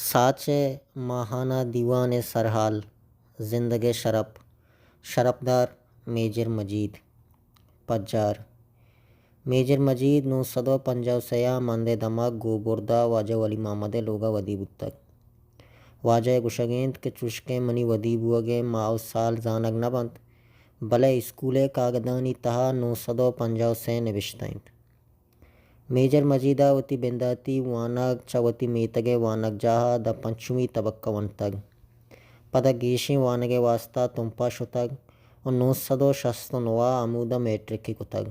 ساچ ماہانہ دیوان سرحال زندگ شرپدار میجر مجید پجار میجر مجید 950 مندے دماغ گوبردا واجہ ولی محمد لوگا ودی بتک واجہ گشگیند کے چشکے منی ودی بوگے ماؤ سال زانگ نبند بلے اسکولے کاگدانی تہا 950 نوشتائند میجر مجیدہ وتی بنداتی وانگ چوتی میتگے وانگ جاہا دا پنچمی طبقہ ونتگ پدا گیشیں وانگے واسطہ تمپا شتگ و 969 عمودہ میٹرکی کتگ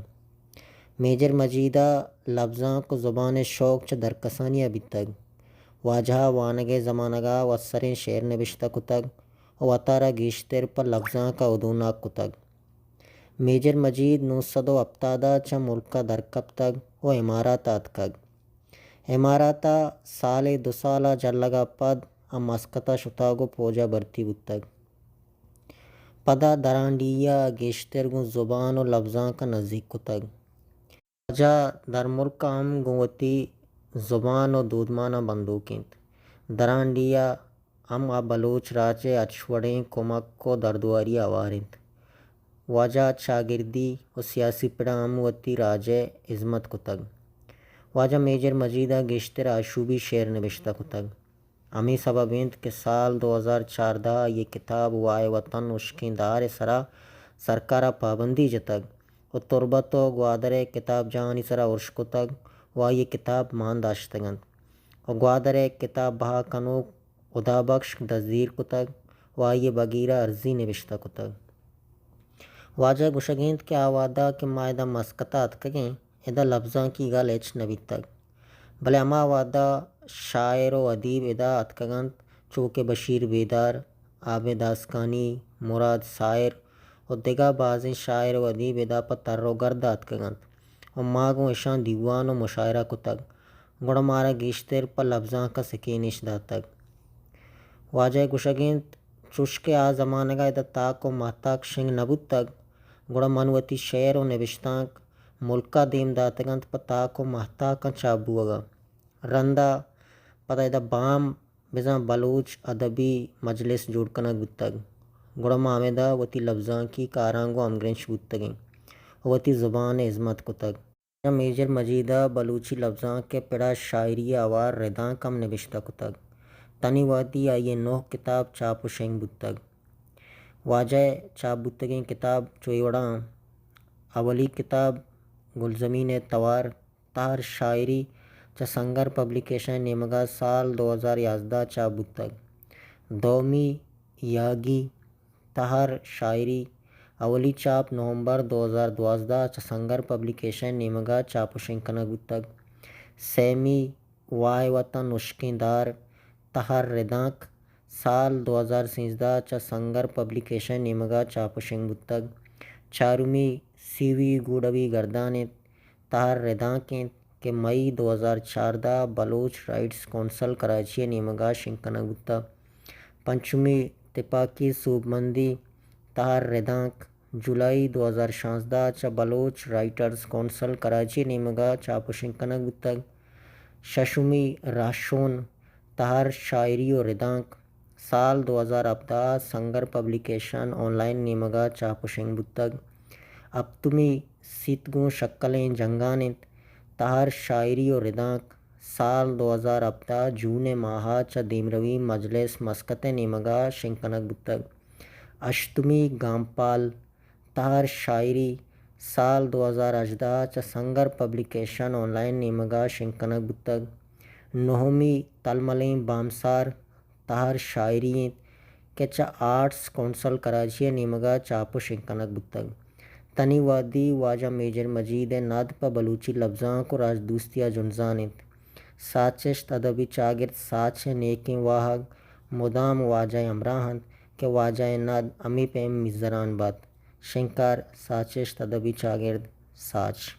میجر مجیدہ لفظاں کو زبان شوق چ درکسانیہ بیتگ واجہا وانگے زمانگا وسریں شعر نوشتہ کتگ و وطارہ گیشتر پر لفظاں کا ادوناک کتگ میجر مجید 970 چا ملکہ درکب تگ و اماراتات کگ اماراتا سال 2 سالہ جلگا پد مسکتہ شتاگو پوجا برتی بتگ پدا درانڈیہ گیشتر گو زبان و لفظاں کا نزدیک کتگ واجہ در ملک ہم گوتی زبان و دودمانہ بندوکینت درانڈیہ ہم بلوچ راجے اچھوڑیں کمک کو دردواری آوارنت واجہ شاگردی و سیاسی پڑا ہم وتی راجے عظمت کتگ واجہ میجر مجیدہ گیشتر آشوبی شعر نوشتہ کتگ ہمیں سببینت کہ سال 2014 یہ کتاب وائے وطن اشکیں دار سرا سرکارہ پابندی جتگ و تربت و گوادر کتاب جہانی سرا ارش کتگ و یہ کتاب مان داشتگند و گوادر کتاب بہا کنوک ادا بخش دزدیر کتگ و یہ بگیرہ عرضی نوشتہ کتگ واجہ گشگیند کے آوادہ کہ مائدہ مسکتہ اتکگیں ادا لفظاں کی گل ایچ نویتگ بلے اما وعدہ شاعر و ادیب ادا اتکگند چوکہ بشیر بیدار عابد داسکانی مراد سائر و دیگا بعضیں شاعر و ادیب ادا پہ تر و گردہ اتکگند و ماگوں اشان دیوان و مشاعرہ کتگ گڑ مارا گیشتر پہ لفظاں کا سکینش داتگ واجہ گشگیند چشکے آ زمانگا ادا تاک و محتاک شنگ نبوتگ گڑا منوتی شعر و نوشتانک ملکہ دیم داتگند پہ تاک و محتاکاں چابوگا رندہ پدا ادا بام بزاں بلوچ ادبی مجلس جوڑ کنگ بتگ گڑا مامیدہ وتی لفظاں کی کارانگو ہمگرنش بتگیں وتی زبان عظمت کتگ میجر مجیدہ بلوچی لفظاں کے پڑا شاعری آوار رداں کم نوشتہ کتگ تنی وادی آئیے 9 کتاب چاپ و شنگ بتگ واجہ چاپ بتگیں کتاب چوئی وڑاں اولی کتاب گلزمین توار تہر شاعری چا سنگر پبلیکیشن نیمگا سال 2011 چاپ بتگ دومی یاگی تہر شاعری اولی چاپ نومبر 2012 چا سنگر پبلیکیشن نیمگا چاپ و شنگ کنگ بتگ سیمی وائے وطن اشکیں دار تہر ردانک سال 2013 چا سنگر پبلیکیشن نیمگا چاپ و شنگ بتگ چارمی سیوی گوڑوی گردانت تہر ردانکیں کہ مئی 2014 بلوچ رائٹس کونسل کراچی نیمگا شنگ کنگ بتا پنچمی تپاکی صوب مندی تہر ردانک جولائی 2016 چا بلوچ رائٹرز کونسل کراچی نیمگا چاپ و شنگ کنگ بتگ ششمی راشون تہر شاعری و ردانک سال 2017 سنگر پبلیکیشن آن لائن نیمگا چاپ و شنگ بتگ ہفتمی سیتگوں شکلیں جنگانت تہر شاعری و ردانک سال 2017 جون ماہا چا دیمروی مجلس مسکت نیمگا شنگ کنگ بتگ اشتمی گامپال تہر شاعری سال 2018 چا سنگر پبلیکیشن آن لائن نیمگا شنگ کنگ بتگ نہمی تلملیں بامسار تہر شاعری کہ چا آرٹس کونسل کراچی نیمگا چاپ و شنگ کنگ بتگ تنی وادی واجہ میجر مجید ناد پہ بلوچی لفظاں کو راج دوستیہ جنزانت ساچشت ادبی چاگرد ساچ نیکیں واہگ مدام واجہ امراہند کہ واجہ ناد امی پیم مزران بات شنکار ساچشت ادبی چاگرد ساچ